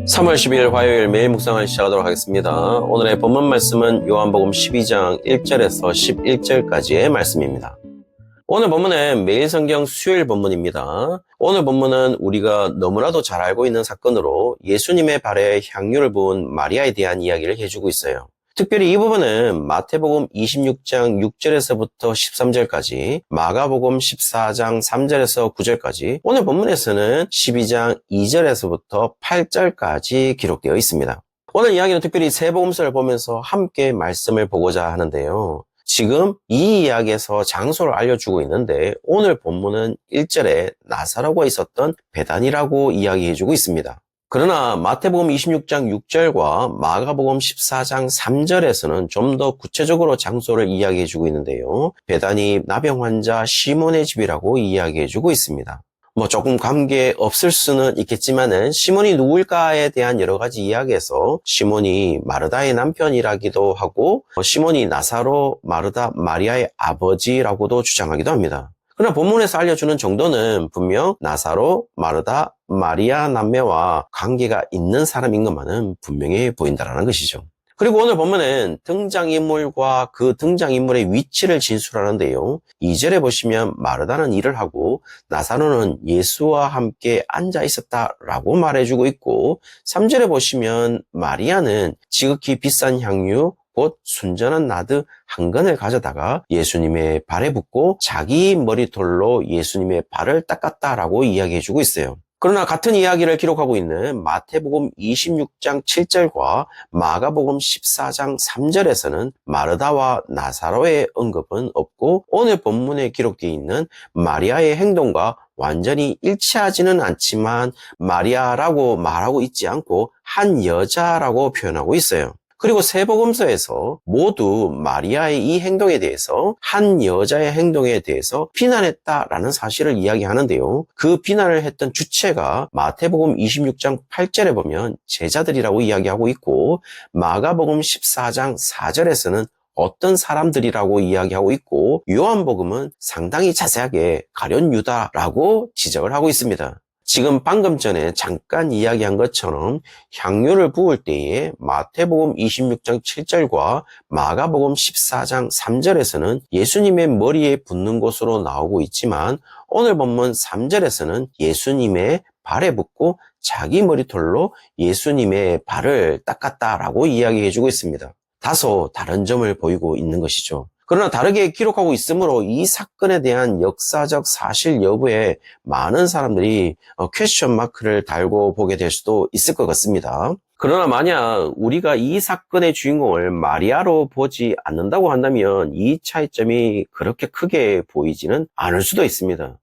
3월 12일 화요일 매일 묵상을 시작하도록 하겠습니다. 오늘의 본문 말씀은 요한복음 12장 1절에서 11절까지의 말씀입니다. 오늘 본문은 매일 성경 수요일 본문입니다. 오늘 본문은 우리가 너무나도 잘 알고 있는 사건으로 예수님의 발에 향유를 부은 마리아에 대한 이야기를 해주고 있어요. 특별히 이 부분은 마태복음 26장 6절에서부터 13절까지, 마가복음 14장 3절에서 9절까지, 오늘 본문에서는 12장 2절에서부터 8절까지 기록되어 있습니다. 오늘 이야기는 특별히 세 복음서를 보면서 함께 말씀을 보고자 하는데요. 지금 이 이야기에서 장소를 알려주고 있는데 오늘 본문은 1절에 나사로가 있었던 베단이라고 이야기해주고 있습니다. 그러나 마태복음 26장 6절과 마가복음 14장 3절에서는 좀 더 구체적으로 장소를 이야기해주고 있는데요. 베단이 나병 환자 시몬의 집이라고 이야기해주고 있습니다. 조금 관계없을 수는 있겠지만은 시몬이 누굴까에 대한 여러 가지 이야기에서 시몬이 마르다의 남편이라기도 하고 시몬이 나사로, 마르다, 마리아의 아버지라고도 주장하기도 합니다. 그러나 본문에서 알려주는 정도는 분명 나사로, 마르다, 마리아 남매와 관계가 있는 사람인 것만은 분명해 보인다는 것이죠. 그리고 오늘 본문은 등장인물과 그 등장인물의 위치를 진술하는데요. 2절에 보시면 마르다는 일을 하고 나사로는 예수와 함께 앉아 있었다라고 말해주고 있고 3절에 보시면 마리아는 지극히 비싼 향유 곧 순전한 나드 한 근을 가져다가 예수님의 발에 붓고 자기 머리털로 예수님의 발을 닦았다라고 이야기해주고 있어요. 그러나 같은 이야기를 기록하고 있는 마태복음 26장 7절과 마가복음 14장 3절에서는 마르다와 나사로의 언급은 없고 오늘 본문에 기록되어 있는 마리아의 행동과 완전히 일치하지는 않지만 마리아라고 말하고 있지 않고 한 여자라고 표현하고 있어요. 그리고 세 복음서에서 모두 마리아의 이 행동에 대해서 한 여자의 행동에 대해서 비난했다라는 사실을 이야기하는데요. 그 비난을 했던 주체가 마태복음 26장 8절에 보면 제자들이라고 이야기하고 있고 마가복음 14장 4절에서는 어떤 사람들이라고 이야기하고 있고 요한복음은 상당히 자세하게 가룟 유다라고 지적을 하고 있습니다. 지금 방금 전에 잠깐 이야기한 것처럼 향유를 부을 때에 마태복음 26장 7절과 마가복음 14장 3절에서는 예수님의 머리에 붓는 것으로 나오고 있지만 오늘 본문 3절에서는 예수님의 발에 붓고 자기 머리털로 예수님의 발을 닦았다라고 이야기해주고 있습니다. 다소 다른 점을 보이고 있는 것이죠. 그러나 다르게 기록하고 있으므로 이 사건에 대한 역사적 사실 여부에 많은 사람들이 퀘스천 마크를 달고 보게 될 수도 있을 것 같습니다. 그러나 만약 우리가 이 사건의 주인공을 마리아로 보지 않는다고 한다면 이 차이점이 그렇게 크게 보이지는 않을 수도 있습니다.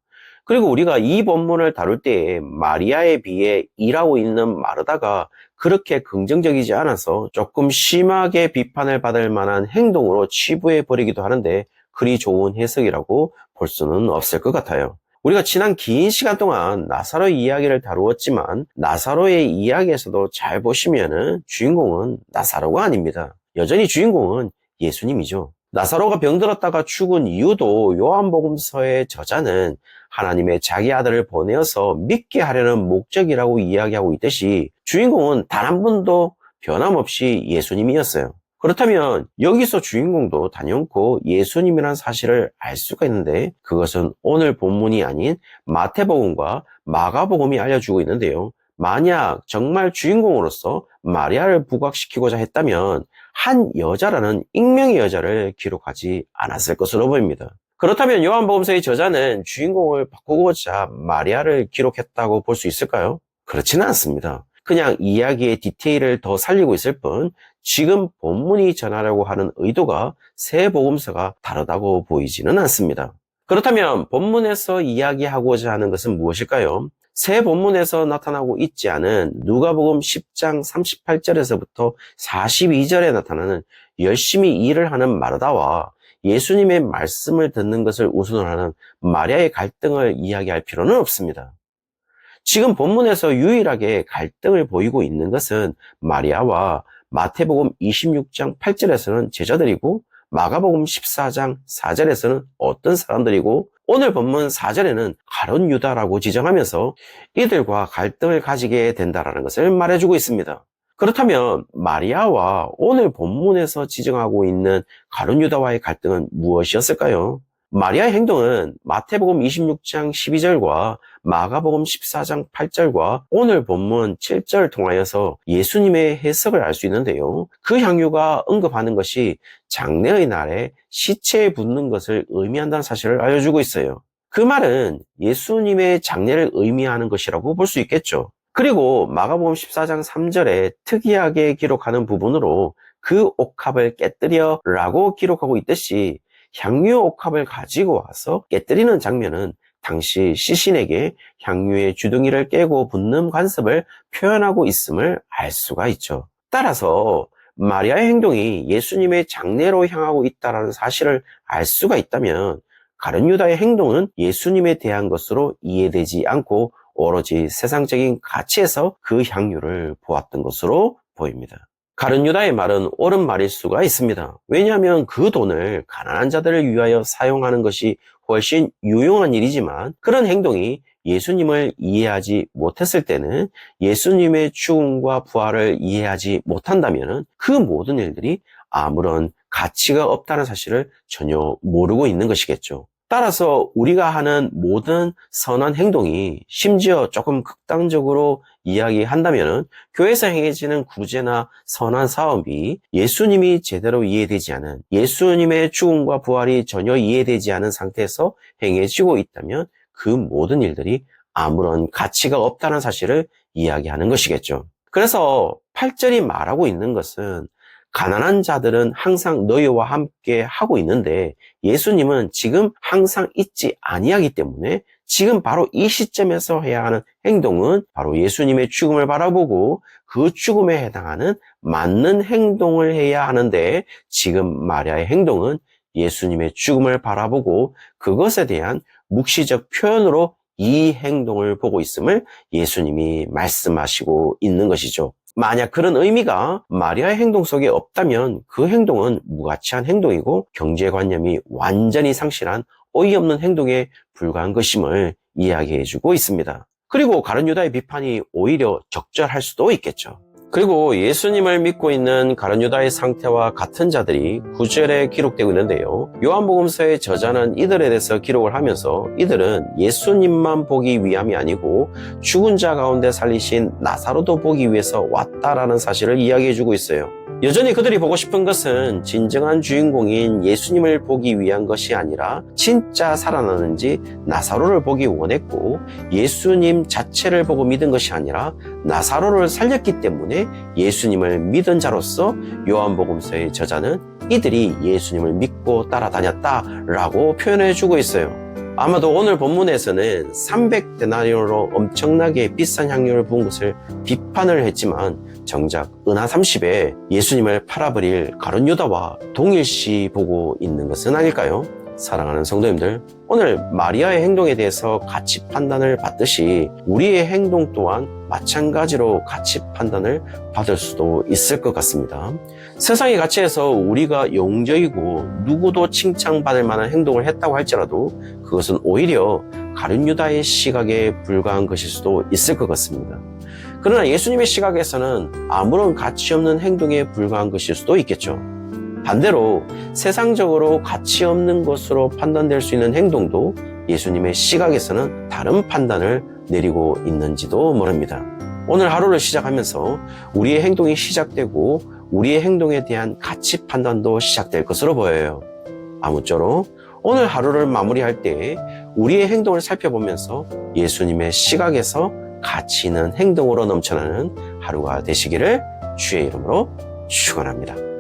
그리고 우리가 이 본문을 다룰 때 마리아에 비해 일하고 있는 마르다가 그렇게 긍정적이지 않아서 조금 심하게 비판을 받을 만한 행동으로 치부해버리기도 하는데 그리 좋은 해석이라고 볼 수는 없을 것 같아요. 우리가 지난 긴 시간 동안 나사로의 이야기를 다루었지만 나사로의 이야기에서도 잘 보시면은 주인공은 나사로가 아닙니다. 여전히 주인공은 예수님이죠. 나사로가 병들었다가 죽은 이유도 요한복음서의 저자는 하나님의 자기 아들을 보내어서 믿게 하려는 목적이라고 이야기하고 있듯이 주인공은 단 한 번도 변함없이 예수님이었어요. 그렇다면 여기서 주인공도 단연코 예수님이라는 사실을 알 수가 있는데 그것은 오늘 본문이 아닌 마태복음과 마가복음이 알려주고 있는데요. 만약 정말 주인공으로서 마리아를 부각시키고자 했다면 한 여자라는 익명의 여자를 기록하지 않았을 것으로 보입니다. 그렇다면 요한복음서의 저자는 주인공을 바꾸고자 마리아를 기록했다고 볼 수 있을까요? 그렇지는 않습니다. 그냥 이야기의 디테일을 더 살리고 있을 뿐 지금 본문이 전하려고 하는 의도가 세 복음서가 다르다고 보이지는 않습니다. 그렇다면 본문에서 이야기하고자 하는 것은 무엇일까요? 세 본문에서 나타나고 있지 않은 누가복음 10장 38절에서부터 42절에 나타나는 열심히 일을 하는 마르다와 예수님의 말씀을 듣는 것을 우선으로 하는 마리아의 갈등을 이야기할 필요는 없습니다. 지금 본문에서 유일하게 갈등을 보이고 있는 것은 마리아와 마태복음 26장 8절에서는 제자들이고 마가복음 14장 4절에서는 어떤 사람들이고 오늘 본문 4절에는 가룟 유다라고 지정하면서 이들과 갈등을 가지게 된다는 것을 말해주고 있습니다. 그렇다면 마리아와 오늘 본문에서 지정하고 있는 가룟 유다와의 갈등은 무엇이었을까요? 마리아의 행동은 마태복음 26장 12절과 마가복음 14장 8절과 오늘 본문 7절 통하여서 예수님의 해석을 알 수 있는데요. 그 향유가 언급하는 것이 장례의 날에 시체에 붓는 것을 의미한다는 사실을 알려주고 있어요. 그 말은 예수님의 장례를 의미하는 것이라고 볼 수 있겠죠. 그리고 마가복음 14장 3절에 특이하게 기록하는 부분으로 그 옥합을 깨뜨려 라고 기록하고 있듯이 향유 옥합을 가지고 와서 깨뜨리는 장면은 당시 시신에게 향유의 주둥이를 깨고 붓는 관습을 표현하고 있음을 알 수가 있죠. 따라서 마리아의 행동이 예수님의 장례로 향하고 있다는 사실을 알 수가 있다면 가룟 유다의 행동은 예수님에 대한 것으로 이해되지 않고 오로지 세상적인 가치에서 그 향유를 보았던 것으로 보입니다. 가룟 유다의 말은 옳은 말일 수가 있습니다. 왜냐하면 그 돈을 가난한 자들을 위하여 사용하는 것이 훨씬 유용한 일이지만 그런 행동이 예수님을 이해하지 못했을 때는 예수님의 죽음과 부활을 이해하지 못한다면 그 모든 일들이 아무런 가치가 없다는 사실을 전혀 모르고 있는 것이겠죠. 따라서 우리가 하는 모든 선한 행동이 심지어 조금 극단적으로 이야기한다면 교회에서 행해지는 구제나 선한 사업이 예수님이 제대로 이해되지 않은 예수님의 죽음과 부활이 전혀 이해되지 않은 상태에서 행해지고 있다면 그 모든 일들이 아무런 가치가 없다는 사실을 이야기하는 것이겠죠. 그래서 8절이 말하고 있는 것은 가난한 자들은 항상 너희와 함께 하고 있는데 예수님은 지금 항상 있지 아니하기 때문에 지금 바로 이 시점에서 해야 하는 행동은 바로 예수님의 죽음을 바라보고 그 죽음에 해당하는 맞는 행동을 해야 하는데 지금 마리아의 행동은 예수님의 죽음을 바라보고 그것에 대한 묵시적 표현으로 이 행동을 보고 있음을 예수님이 말씀하시고 있는 것이죠. 만약 그런 의미가 마리아의 행동 속에 없다면 그 행동은 무가치한 행동이고 경제관념이 완전히 상실한 어이없는 행동에 불과한 것임을 이야기해주고 있습니다. 그리고 가룟 유다의 비판이 오히려 적절할 수도 있겠죠. 그리고 예수님을 믿고 있는 가룟 유다의 상태와 같은 자들이 9절에 기록되고 있는데요. 요한복음서의 저자는 이들에 대해서 기록을 하면서 이들은 예수님만 보기 위함이 아니고 죽은 자 가운데 살리신 나사로도 보기 위해서 왔다라는 사실을 이야기해주고 있어요. 여전히 그들이 보고 싶은 것은 진정한 주인공인 예수님을 보기 위한 것이 아니라 진짜 살아나는지 나사로를 보기 원했고 예수님 자체를 보고 믿은 것이 아니라 나사로를 살렸기 때문에 예수님을 믿은 자로서 요한복음서의 저자는 이들이 예수님을 믿고 따라다녔다라고 표현해주고 있어요. 아마도 오늘 본문에서는 300데나리온으로 엄청나게 비싼 향유를 부은 것을 비판을 했지만 정작 은하 30에 예수님을 팔아버릴 가룟 유다와 동일시 보고 있는 것은 아닐까요? 사랑하는 성도님들, 오늘 마리아의 행동에 대해서 가치 판단을 받듯이 우리의 행동 또한 마찬가지로 가치 판단을 받을 수도 있을 것 같습니다. 세상의 가치에서 우리가 영적이고 누구도 칭찬받을 만한 행동을 했다고 할지라도 그것은 오히려 가룟 유다의 시각에 불과한 것일 수도 있을 것 같습니다. 그러나 예수님의 시각에서는 아무런 가치 없는 행동에 불과한 것일 수도 있겠죠. 반대로 세상적으로 가치 없는 것으로 판단될 수 있는 행동도 예수님의 시각에서는 다른 판단을 내리고 있는지도 모릅니다. 오늘 하루를 시작하면서 우리의 행동이 시작되고 우리의 행동에 대한 가치 판단도 시작될 것으로 보여요. 아무쪼록 오늘 하루를 마무리할 때 우리의 행동을 살펴보면서 예수님의 시각에서 가치 있는 행동으로 넘쳐나는 하루가 되시기를 주의 이름으로 축원합니다.